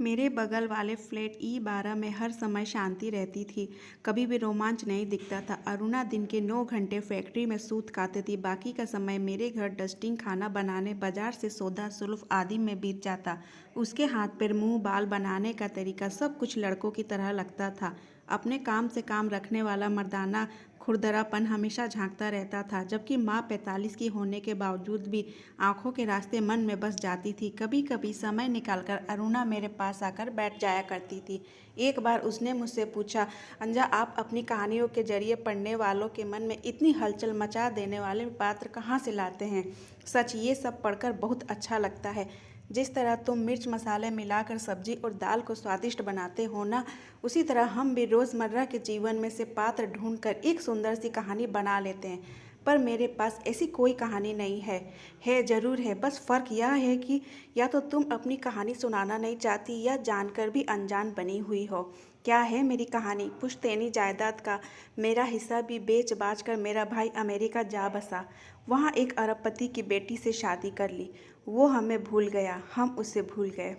मेरे बगल वाले फ्लैट E12 में हर समय शांति रहती थी। कभी भी रोमांच नहीं दिखता था। अरुणा दिन के 9 घंटे फैक्ट्री में सूत काटती थी। बाकी का समय मेरे घर डस्टिंग, खाना बनाने, बाजार से सौदा सुल्फ आदि में बीत जाता। उसके हाथ पैर, मुंह बाल बनाने का तरीका सब कुछ लड़कों की तरह लगता था। अपने काम से काम रखने वाला मर्दाना खुरदरापन हमेशा झांकता रहता था। जबकि माँ 45 की होने के बावजूद भी आंखों के रास्ते मन में बस जाती थी। कभी कभी समय निकालकर अरुणा मेरे पास आकर बैठ जाया करती थी। एक बार उसने मुझसे पूछा, अंजा, आप अपनी कहानियों के जरिए पढ़ने वालों के मन में इतनी हलचल मचा देने वाले पात्र कहाँ से लाते हैं? सच ये सब पढ़कर बहुत अच्छा लगता है। जिस तरह तुम मिर्च मसाले मिलाकर सब्जी और दाल को स्वादिष्ट बनाते हो ना, उसी तरह हम भी रोज़मर्रा के जीवन में से पात्र ढूंढकर एक सुंदर सी कहानी बना लेते हैं। पर मेरे पास ऐसी कोई कहानी नहीं है ज़रूर है। बस फ़र्क यह है कि या तो तुम अपनी कहानी सुनाना नहीं चाहती या जानकर भी अनजान बनी हुई हो। क्या है मेरी कहानी? पुश्तैनी जायदाद का मेरा हिस्सा भी बेच बाच कर मेरा भाई अमेरिका जा बसा। वहाँ एक अरबपति की बेटी से शादी कर ली। वो हमें भूल गया, हम उसे भूल गए।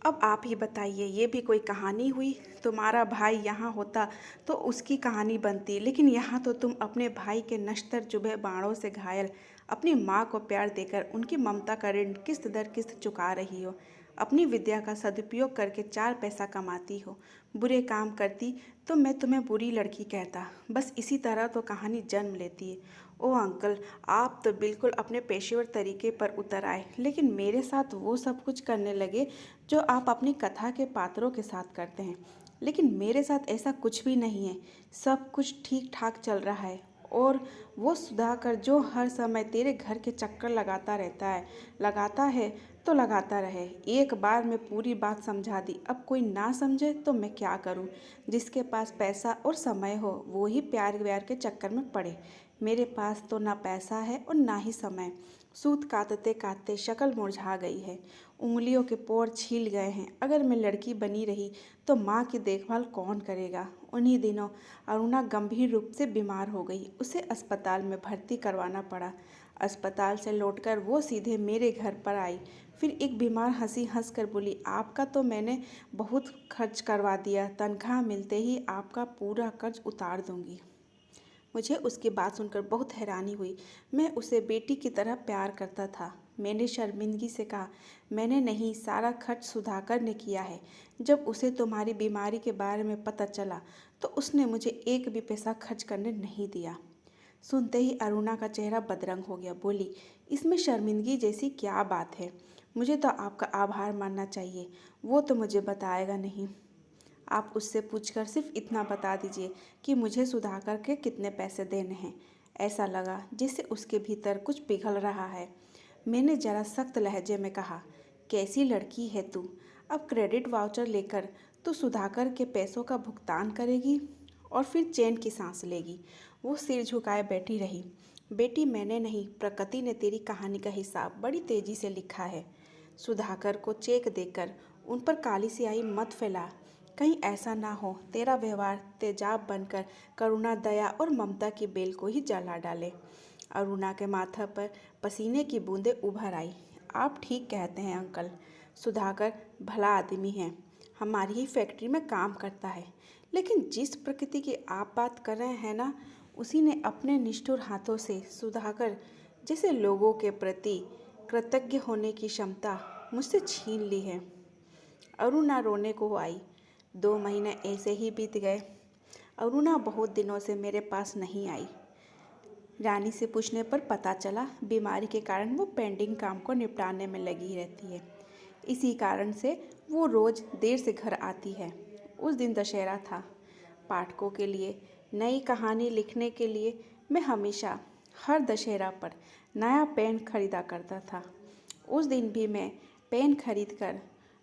अब आप ही बताइए, ये भी कोई कहानी हुई? तुम्हारा भाई यहाँ होता तो उसकी कहानी बनती, लेकिन यहाँ तो तुम अपने भाई के नश्तर चुभे बाणों से घायल, अपनी माँ को प्यार देकर उनकी ममता का ऋण किस्त दर किस्त चुका रही हो। अपनी विद्या का सदुपयोग करके 4 पैसा कमाती हो। बुरे काम करती तो मैं तुम्हें बुरी लड़की कहता। बस इसी तरह तो कहानी जन्म लेती है। ओ अंकल, आप तो बिल्कुल अपने पेशेवर तरीके पर उतर आए, लेकिन मेरे साथ वो सब कुछ करने लगे जो आप अपनी कथा के पात्रों के साथ करते हैं। लेकिन मेरे साथ ऐसा कुछ भी नहीं है। सब कुछ ठीक ठाक चल रहा है। और वो सुधाकर जो हर समय तेरे घर के चक्कर लगाता है तो लगाता रहे। एक बार मैं पूरी बात समझा दी, अब कोई ना समझे तो मैं क्या करूं? जिसके पास पैसा और समय हो वो ही प्यार व्यार के चक्कर में पड़े। मेरे पास तो ना पैसा है और ना ही समय। सूत काटते काटते शक्ल मुरझा गई है, उंगलियों के पोर छील गए हैं। अगर मैं लड़की बनी रही तो माँ की देखभाल कौन करेगा? उन्हीं दिनों अरुणा गंभीर रूप से बीमार हो गई। उसे अस्पताल में भर्ती करवाना पड़ा। अस्पताल से लौटकर वो सीधे मेरे घर पर आई। फिर एक बीमार हंसी हंसकर बोली, आपका तो मैंने बहुत खर्च करवा दिया, तनख्वाह मिलते ही आपका पूरा कर्ज उतार दूंगी। मुझे उसकी बात सुनकर बहुत हैरानी हुई। मैं उसे बेटी की तरह प्यार करता था। मैंने शर्मिंदगी से कहा, मैंने नहीं, सारा खर्च सुधाकर ने किया है। जब उसे तुम्हारी बीमारी के बारे में पता चला तो उसने मुझे एक भी पैसा खर्च करने नहीं दिया। सुनते ही अरुणा का चेहरा बदरंग हो गया। बोली, इसमें शर्मिंदगी जैसी क्या बात है? मुझे तो आपका आभार मानना चाहिए। वो तो मुझे बताएगा नहीं। आप उससे पूछकर सिर्फ इतना बता दीजिए कि मुझे सुधाकर के कितने पैसे देने हैं। ऐसा लगा जैसे उसके भीतर कुछ पिघल रहा है। मैंने जरा सख्त लहजे में कहा, कैसी लड़की है तू? अब क्रेडिट वाउचर लेकर तू सुधाकर के पैसों का भुगतान करेगी और फिर चैन की सांस लेगी? वो सिर झुकाए बैठी रही। बेटी, मैंने नहीं, प्रकृति ने तेरी कहानी का हिसाब बड़ी तेजी से लिखा है। सुधाकर को चेक देकर उन पर काली स्याही मत फैला। कहीं ऐसा ना हो तेरा व्यवहार तेजाब बनकर करुणा, दया और ममता की बेल को ही जला डाले। अरुणा के माथा पर पसीने की बूंदें उभर आई। आप ठीक कहते हैं अंकल, सुधाकर भला आदमी है, हमारी ही फैक्ट्री में काम करता है। लेकिन जिस प्रकृति की आप बात कर रहे हैं ना, उसी ने अपने निष्ठुर हाथों से सुधाकर जैसे लोगों के प्रति कृतज्ञ होने की क्षमता मुझसे छीन ली है। अरुणा रोने को आई। 2 महीने ऐसे ही बीत गए। अरुणा बहुत दिनों से मेरे पास नहीं आई। रानी से पूछने पर पता चला बीमारी के कारण वो पेंडिंग काम को निपटाने में लगी रहती है। इसी कारण से वो रोज़ देर से घर आती है। उस दिन दशहरा था। पाठकों के लिए नई कहानी लिखने के लिए मैं हमेशा हर दशहरा पर नया पेन खरीदा करता था। उस दिन भी मैं पेन खरीद कर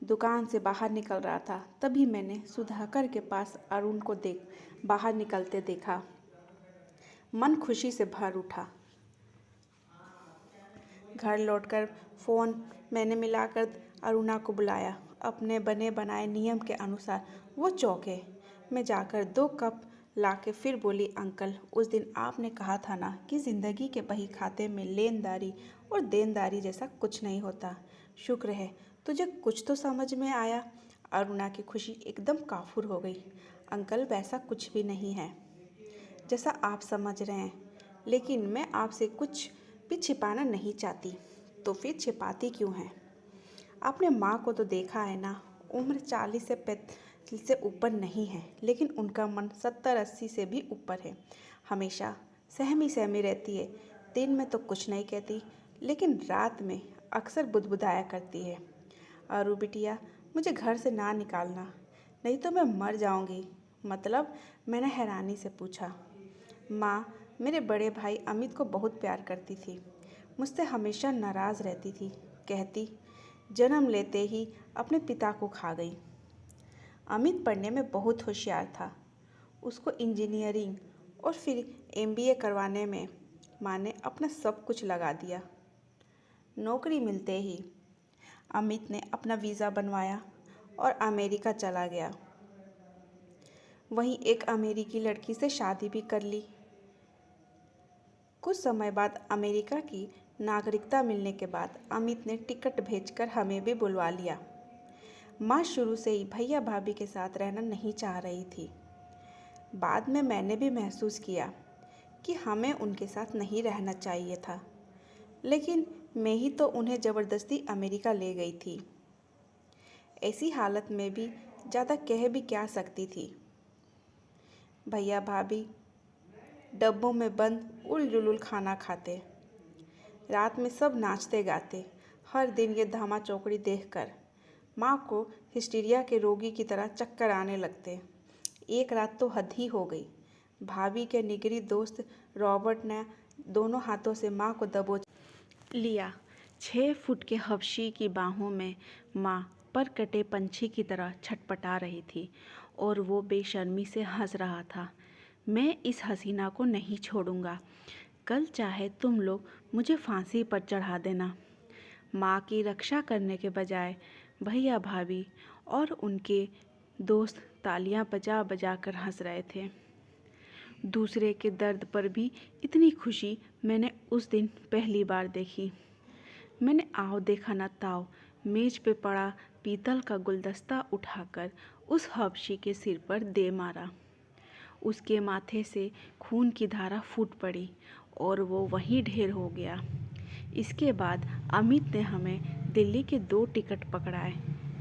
दुकान से बाहर निकल रहा था, तभी मैंने सुधाकर के पास अरुण को बाहर निकलते देखा। मन खुशी से भर उठा। घर लौटकर फ़ोन मैंने मिलाकर अरुणा को बुलाया। अपने बने बनाए नियम के अनुसार वो चौंके। मैं जाकर 2 कप लाके फिर बोली, अंकल, उस दिन आपने कहा था ना कि ज़िंदगी के बही खाते में लेनदारी और देनदारी जैसा कुछ नहीं होता। शुक्र है तुझे कुछ तो समझ में आया। अरुणा की खुशी एकदम काफुर हो गई। अंकल, वैसा कुछ भी नहीं है जैसा आप समझ रहे हैं, लेकिन मैं आपसे कुछ भी छिपाना नहीं चाहती। तो फिर छिपाती क्यों है? आपने माँ को तो देखा है ना, उम्र 40 से 45 से ऊपर नहीं है, लेकिन उनका मन 70-80 से भी ऊपर है। हमेशा सहमी सहमी रहती है। दिन में तो कुछ नहीं कहती, लेकिन रात में अक्सर बुदबुदाया करती है। अरु बिटिया, मुझे घर से ना निकालना, नहीं तो मैं मर जाऊंगी। मतलब? मैंने हैरानी से पूछा। माँ मेरे बड़े भाई अमित को बहुत प्यार करती थी, मुझसे हमेशा नाराज़ रहती थी। कहती जन्म लेते ही अपने पिता को खा गई। अमित पढ़ने में बहुत होशियार था। उसको इंजीनियरिंग और फिर एमबीए करवाने में माँ ने अपना सब कुछ लगा दिया। नौकरी मिलते ही अमित ने अपना वीज़ा बनवाया और अमेरिका चला गया। वहीं एक अमेरिकी लड़की से शादी भी कर ली। कुछ समय बाद अमेरिका की नागरिकता मिलने के बाद अमित ने टिकट भेजकर हमें भी बुलवा लिया। माँ शुरू से ही भैया भाभी के साथ रहना नहीं चाह रही थी। बाद में मैंने भी महसूस किया कि हमें उनके साथ नहीं रहना चाहिए था, लेकिन मैं ही तो उन्हें ज़बरदस्ती अमेरिका ले गई थी। ऐसी हालत में भी ज़्यादा कह भी क्या सकती थी। भैया भाभी डब्बों में बंद उल जुलूल खाना खाते, रात में सब नाचते गाते। हर दिन ये धामा चौकड़ी देखकर माँ को हिस्टीरिया के रोगी की तरह चक्कर आने लगते। एक रात तो हद ही हो गई। भाभी के निगरी दोस्त रॉबर्ट ने दोनों हाथों से माँ को दबोच लिया। 6 फुट के हबशी की बाहों में माँ पर कटे पंछी की तरह छटपटा रही थी और वो बेशर्मी से हंस रहा था। मैं इस हसीना को नहीं छोड़ूंगा। कल चाहे तुम लोग मुझे फांसी पर चढ़ा देना। माँ की रक्षा करने के बजाय भैया भाभी और उनके दोस्त तालियां बजा बजा कर हंस रहे थे। दूसरे के दर्द पर भी इतनी खुशी मैंने उस दिन पहली बार देखी। मैंने आओ देखा न ताओ मेज पे पड़ा पीतल का गुलदस्ता उठाकर उस हबशी के सिर पर दे मारा। उसके माथे से खून की धारा फूट पड़ी और वो वहीं ढेर हो गया। इसके बाद अमित ने हमें दिल्ली के 2 टिकट पकड़ाए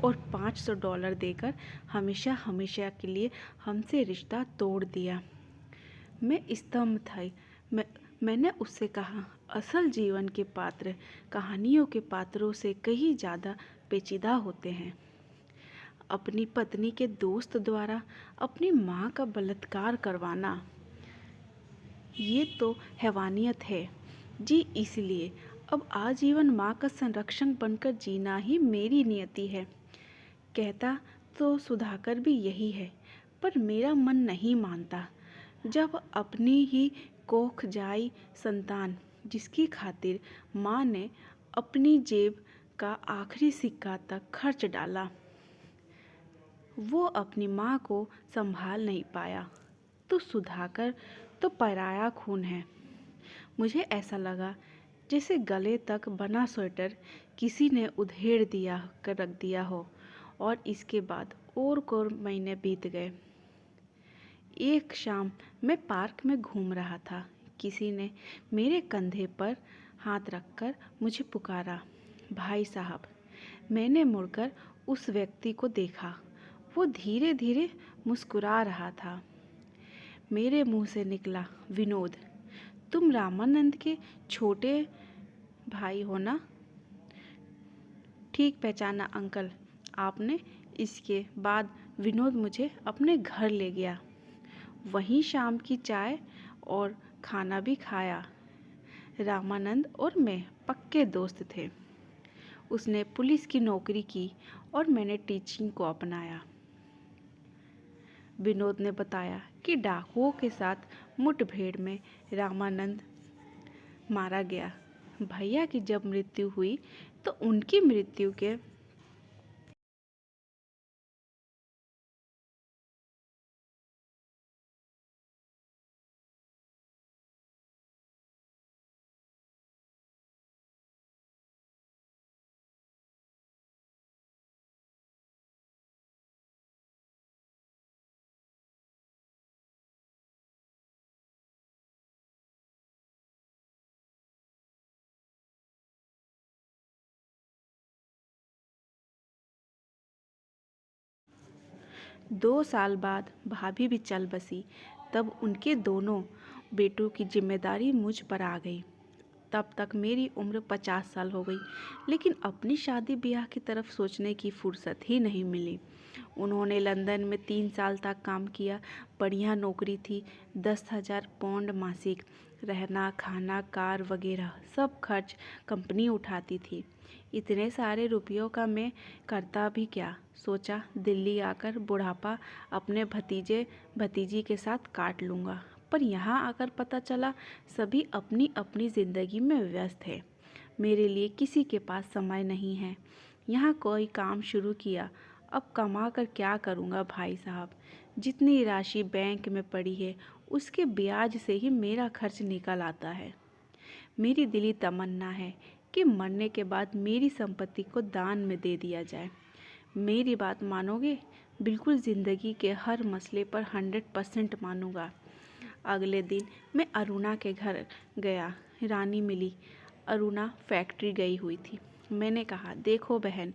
और $500 देकर हमेशा हमेशा के लिए हमसे रिश्ता तोड़ दिया। मैं स्तंभ थी। मैंने उससे कहा, असल जीवन के पात्र कहानियों के पात्रों से कहीं ज़्यादा पेचीदा होते हैं। अपनी पत्नी के दोस्त द्वारा अपनी माँ का बलात्कार करवाना, ये तो हैवानियत है जी। इसलिए अब आजीवन माँ का संरक्षक बनकर जीना ही मेरी नियति है। कहता तो सुधाकर भी यही है, पर मेरा मन नहीं मानता। जब अपनी ही कोख जाई संतान, जिसकी खातिर माँ ने अपनी जेब का आखिरी सिक्का तक खर्च डाला, वो अपनी माँ को संभाल नहीं पाया, तो सुधाकर तो पराया खून है। मुझे ऐसा लगा जैसे गले तक बना स्वेटर किसी ने उधेड़ दिया कर रख दिया हो। और इसके बाद और महीने बीत गए। एक शाम मैं पार्क में घूम रहा था। किसी ने मेरे कंधे पर हाथ रखकर मुझे पुकारा, भाई साहब। मैंने मुड़कर उस व्यक्ति को देखा। वो धीरे धीरे मुस्कुरा रहा था। मेरे मुंह से निकला, विनोद, तुम रामानंद के छोटे भाई हो ना? ठीक पहचाना अंकल आपने। इसके बाद विनोद मुझे अपने घर ले गया। वहीं शाम की चाय और खाना भी खाया। रामानंद और मैं पक्के दोस्त थे। उसने पुलिस की नौकरी की और मैंने टीचिंग को अपनाया। विनोद ने बताया कि डाकुओं के साथ मुठभेड़ में रामानंद मारा गया। भैया की जब मृत्यु हुई तो उनकी मृत्यु के 2 साल बाद भाभी भी चल बसी। तब उनके दोनों बेटों की जिम्मेदारी मुझ पर आ गई। तब तक मेरी उम्र 50 साल हो गई, लेकिन अपनी शादी ब्याह की तरफ सोचने की फुर्सत ही नहीं मिली। उन्होंने लंदन में 3 साल तक काम किया। बढ़िया नौकरी थी, 10,000 पाउंड मासिक। रहना खाना कार वगैरह सब खर्च कंपनी उठाती थी। इतने सारे रुपयों का मैं करता भी क्या। सोचा दिल्ली आकर बुढ़ापा अपने भतीजे भतीजी के साथ काट लूँगा। पर यहाँ आकर पता चला सभी अपनी अपनी ज़िंदगी में व्यस्त है। मेरे लिए किसी के पास समय नहीं है। यहाँ कोई काम शुरू किया, अब कमा कर क्या करूँगा भाई साहब। जितनी राशि बैंक में पड़ी है उसके ब्याज से ही मेरा खर्च निकल आता है। मेरी दिली तमन्ना है कि मरने के बाद मेरी संपत्ति को दान में दे दिया जाए। मेरी बात मानोगे? बिल्कुल ज़िंदगी के हर मसले पर 100% मानूंगा। अगले दिन मैं अरुणा के घर गया। रानी मिली। अरुणा फैक्ट्री गई हुई थी। मैंने कहा, देखो बहन,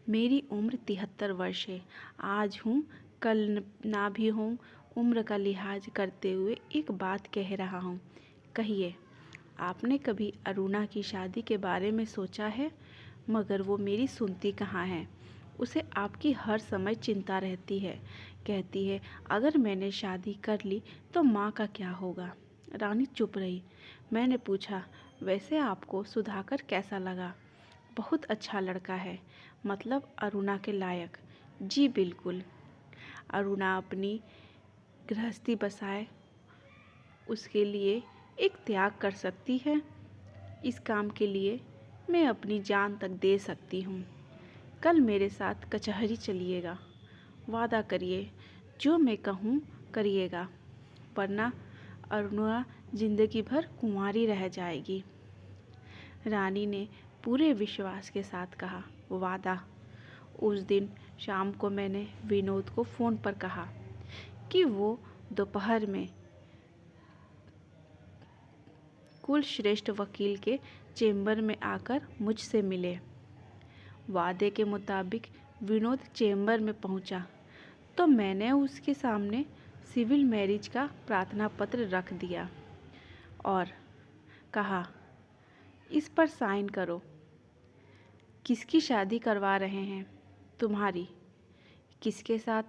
मेरी उम्र 73 वर्ष है। आज हूँ कल ना भी हूँ। उम्र का लिहाज करते हुए एक बात कह रहा हूँ। कहिए, आपने कभी अरुणा की शादी के बारे में सोचा है? मगर वो मेरी सुनती कहाँ है। उसे आपकी हर समय चिंता रहती है। कहती है अगर मैंने शादी कर ली तो माँ का क्या होगा। रानी चुप रही। मैंने पूछा, वैसे आपको सुधाकर कैसा लगा? बहुत अच्छा लड़का है, मतलब अरुणा के लायक। जी बिल्कुल। अरुणा अपनी गृहस्थी बसाए उसके लिए एक त्याग कर सकती है। इस काम के लिए मैं अपनी जान तक दे सकती हूँ। कल मेरे साथ कचहरी चलिएगा। वादा करिए, जो मैं कहूँ करिएगा, वरना अरुणा जिंदगी भर कुंवारी रह जाएगी। रानी ने पूरे विश्वास के साथ कहा, वादा। उस दिन शाम को मैंने विनोद को फ़ोन पर कहा कि वो दोपहर में कुल श्रेष्ठ वकील के चेंबर में आकर मुझसे मिले। वादे के मुताबिक विनोद चेंबर में पहुंचा तो मैंने उसके सामने सिविल मैरिज का प्रार्थना पत्र रख दिया और कहा, इस पर साइन करो। किसकी शादी करवा रहे हैं? तुम्हारी। किसके साथ?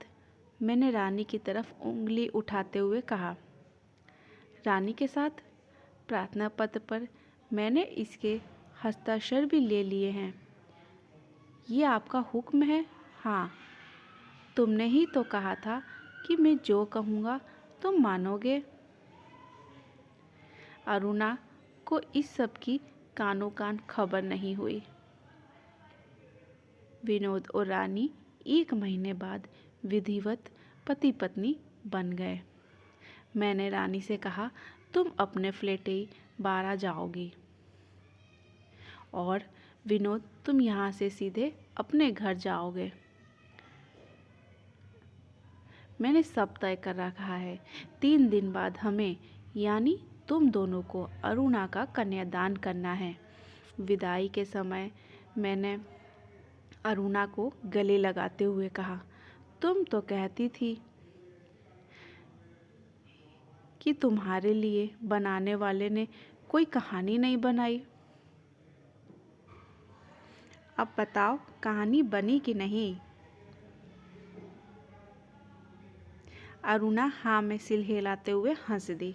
मैंने रानी की तरफ उंगली उठाते हुए कहा। रानी के साथ। प्रार्थना पत्र पर मैंने इसके हस्ताक्षर भी ले लिए हैं। ये आपका हुक्म है? हाँ। तुमने ही तो कहा था कि मैं जो कहूँगा तुम मानोगे। अरुणा को इस सब की कानो कान खबर नहीं हुई। विनोद और रानी 1 महीने बाद विधिवत पति पत्नी बन गए। मैंने रानी से कहा, तुम अपने फ्लैट 12 जाओगी और विनोद तुम यहाँ से सीधे अपने घर जाओगे। मैंने सब तय कर रखा है। 3 दिन बाद हमें यानी तुम दोनों को अरुणा का कन्यादान करना है। विदाई के समय मैंने अरुणा को गले लगाते हुए कहा, तुम तो कहती थी कि तुम्हारे लिए बनाने वाले ने कोई कहानी नहीं बनाई। अब बताओ कहानी बनी कि नहीं? अरुणा हाँ में सिर हिलाते हुए हंस दी।